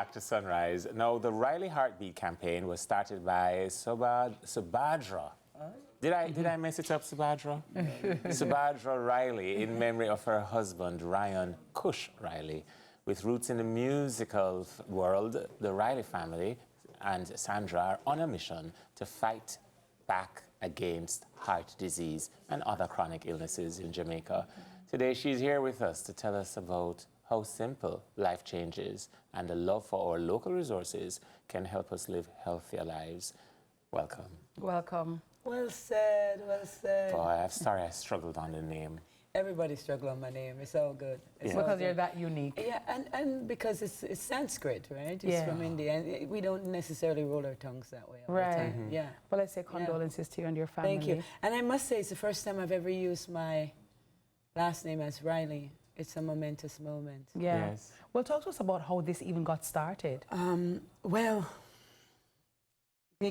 back to Sunrise. Now, the Riley Heartbeat campaign was started by Subhadra. Did I mess it up, Subhadra? Subhadra Riley, in memory of her husband, Ryan Cush Riley. With roots in the musical world, the Riley family and Sandra are on a mission to fight back against heart disease and other chronic illnesses in Jamaica. Today, she's here with us to tell us about how simple life changes and the love for our local resources can help us live healthier lives. Welcome. Welcome. Well said, well said. Boy, I'm sorry I struggled on the name. Everybody struggle on my name. It's all good. It's all Because good. you're that unique. Yeah, and because it's Sanskrit, right? It's from India, and we don't necessarily roll our tongues that way all the time. Yeah. Well, let's say condolences to you and your family. Thank you. And I must say, it's the first time I've ever used my last name as Riley. It's a momentous moment. Yeah. Yes. Well, talk to us about how this even got started. Well,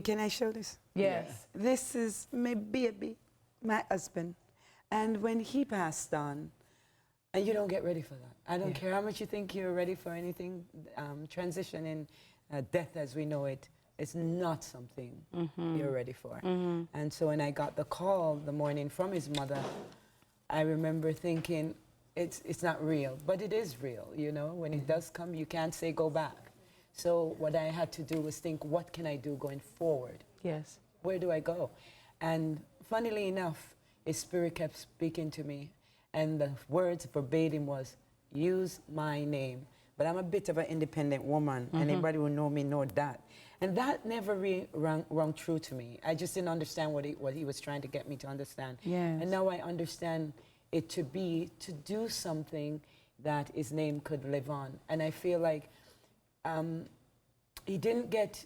can I show this? Yes. This is my baby, my husband. And when he passed on, and you don't get ready for that. I don't care how much you think you're ready for anything, transition in death as we know it, it's not something you're ready for. And so when I got the call the morning from his mother, I remember thinking, it's not real, but it is real, you know? When it does come, you can't say go back. So what I had to do was think, what can I do going forward? Yes. Where do I go? And funnily enough, his spirit kept speaking to me, and the words verbatim was, use my name. But I'm a bit of an independent woman. Anybody who know me know that. And that never rung true to me. I just didn't understand what he was trying to get me to understand. Yes. And now I understand it to be to do something that his name could live on. And I feel like he didn't get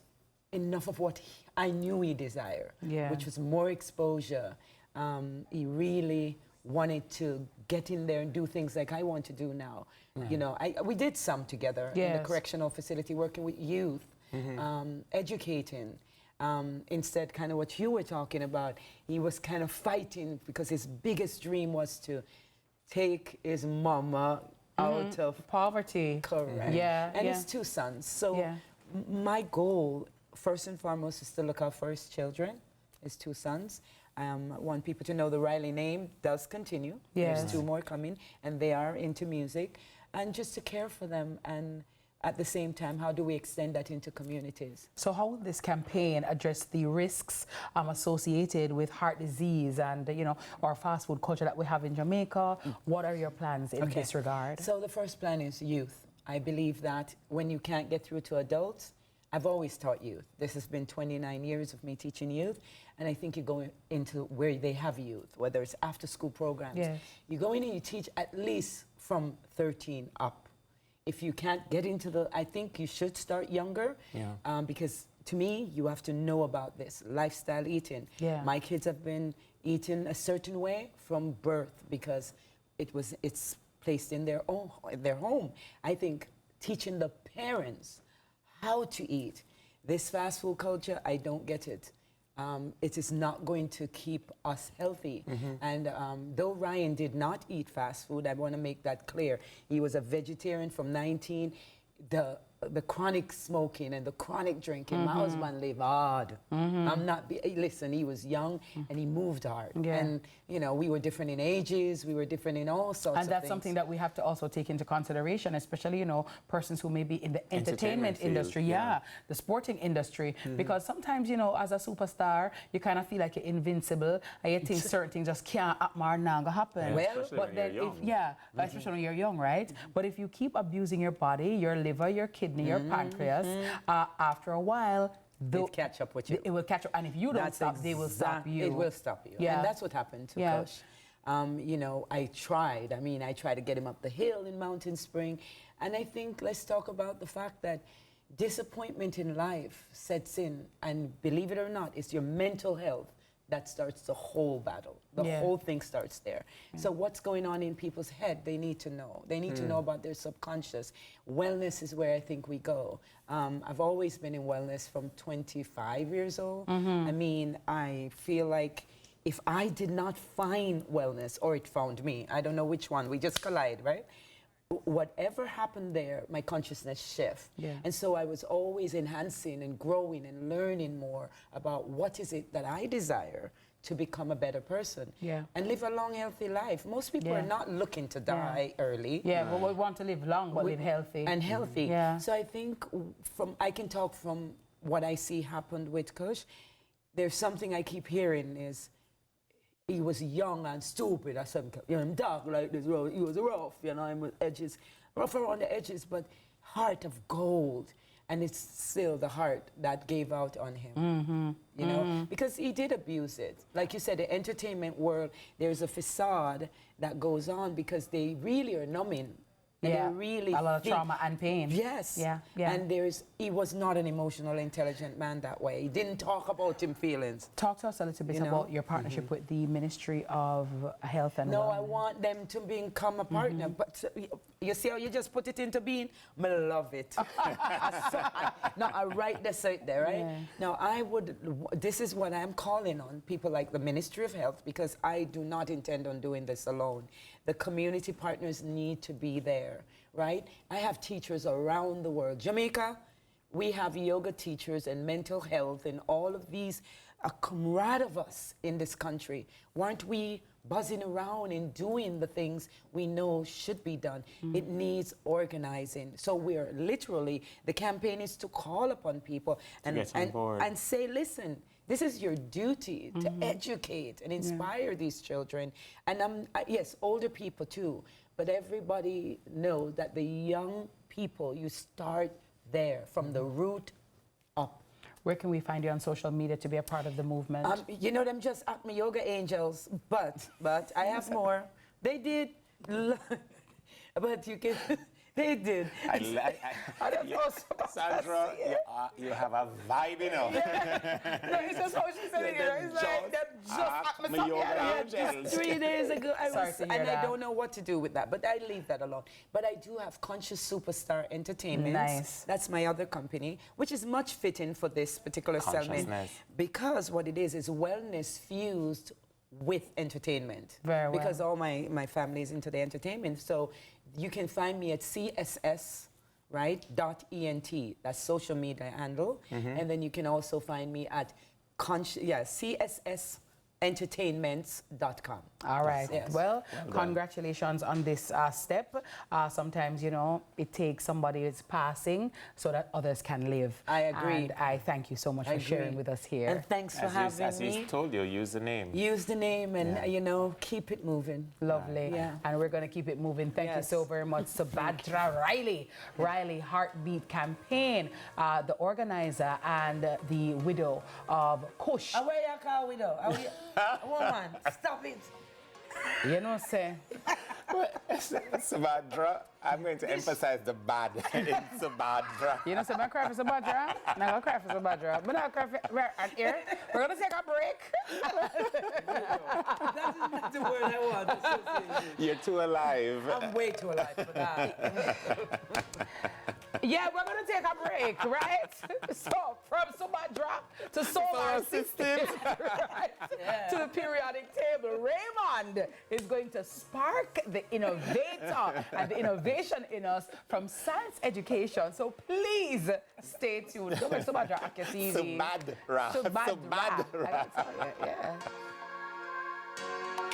enough of what I knew he desired, which was more exposure. He really wanted to get in there and do things like I want to do now. You know, we did some together in the correctional facility, working with youth, educating. Instead, kind of what you were talking about, he was kind of fighting because his biggest dream was to take his mama out of poverty. Correct. Yeah. And his two sons. So my goal, first and foremost, is to look out for his children, his two sons. I want people to know the Riley name does continue. Yes. There's two more coming, and they are into music. And just to care for them, and at the same time, how do we extend that into communities? So how will this campaign address the risks associated with heart disease and, you know, our fast food culture that we have in Jamaica? What are your plans in this regard? So the first plan is youth. I believe that when you can't get through to adults, I've always taught youth. This has been 29 years of me teaching youth, and I think you go into where they have youth, whether it's after-school programs. Yes. You go in and you teach at least from 13 up. If you can't get into I think you should start younger, because to me, you have to know about this, lifestyle eating. Yeah. My kids have been eating a certain way from birth because it's placed in their home. I think teaching the parents how to eat. This fast food culture, I don't get it. It is not going to keep us healthy. And though Ryan did not eat fast food, I want to make that clear. He was a vegetarian from 19. The chronic smoking and the chronic drinking, my husband lived hard. I'm not, listen, he was young and he moved hard. And, you know, we were different in ages, we were different in all sorts of things. And that's something that we have to also take into consideration, especially, you know, persons who may be in the entertainment industry, the sporting industry. Because sometimes, you know, as a superstar, you kind of feel like you're invincible and you think certain things just can't happen or not gonna happen. But then especially when you're young, right? But if you keep abusing your body, your liver, your kidney, your pancreas, after a while, It'll catch up with you. It will catch up, and if you don't stop, they will stop you. It will stop you. Yeah. And that's what happened to Kush. You know, I tried to get him up the hill in Mountain Spring. And I think let's talk about the fact that disappointment in life sets in, and believe it or not, it's your mental health that starts the whole battle. The whole thing starts there. So what's going on in people's head, they need to know. They need to know about their subconscious. Wellness is where I think we go. I've always been in wellness from 25 years old. I mean, I feel like if I did not find wellness, or it found me, I don't know which one, we just collide, right? whatever happened there, my consciousness shift. Yeah. And so I was always enhancing and growing and learning more about what is it that I desire to become a better person and live a long, healthy life. Most people are not looking to die early. Yeah, but we want to live long, but live healthy. And healthy. Yeah. So I think I can talk from what I see happened with Kush. There's something I keep hearing is, he was young and stupid or something. You know, him dark like this, he was rough, you know, him with edges, rough around the edges, but heart of gold. And it's still the heart that gave out on him, you know, because he did abuse it. Like you said, the entertainment world, there's a facade that goes on because they really are numbing. And they really a lot of trauma and pain. Yes. Yeah. And he was not an emotional, intelligent man that way. He didn't talk about him feelings. Talk to us a little bit about your partnership with the Ministry of Health and I want them to become a partner. But you see how you just put it into being? I love it. I write this out there, right? Yeah. Now, this is what I'm calling on people like the Ministry of Health, because I do not intend on doing this alone. The community partners need to be there, right? I have teachers around the world. Jamaica, we have yoga teachers and mental health and all of these, a comrade of us in this country. Weren't we buzzing around and doing the things we know should be done? It needs organizing. So we're literally, the campaign is to call upon people and say, listen, this is your duty to educate and inspire these children. And yes, older people too, but everybody know that the young people, you start there from the root up. Where can we find you on social media to be a part of the movement? You know, them just Acme Yoga Angels, but I have more. They did, but you can... They did. Sandra, you have a vibe, you know. No, it's just how she said it. It's like that just 3 days ago, I don't know what to do with that, but I leave that alone. But I do have Conscious Superstar Entertainment. Nice. That's my other company, which is much fitting for this particular segment, because what it is wellness fused with entertainment. Very well. Because all my family is into the entertainment. So you can find me at CSS, right, .ent. That's social media handle. And then you can also find me at CSSentertainments.com. All right. Yes. Well, congratulations on this step. Sometimes, you know, it takes somebody's passing so that others can live. I agree. And I thank you so much for sharing with us here. And thanks for having me. As he told you, use the name. Use the name and, you know, keep it moving. Lovely. Yeah. And we're going to keep it moving. Thank you so very much, Sabadra Riley Heartbeat Campaign, the organizer and the widow of Kush. Where you call widow? Woman, stop it. You know, say. Sabadra, I'm going to emphasize the bad in Sabadra. You know, say, I'm crying for Sabadra. I'm not going to cry for Sabadra. I'm not crying for here. We're going to take a break. That is not the word I want to associate. You're too alive. I'm way too alive for that. Yeah, we're going to take a break, right? So, from Sabadra to solar systems, right? To the periodic table, Raymond is going to spark the innovator and the innovation in us from science education. So please stay tuned. Don't make Sabadra act your TV. Sabadra. Sabadra. Yeah.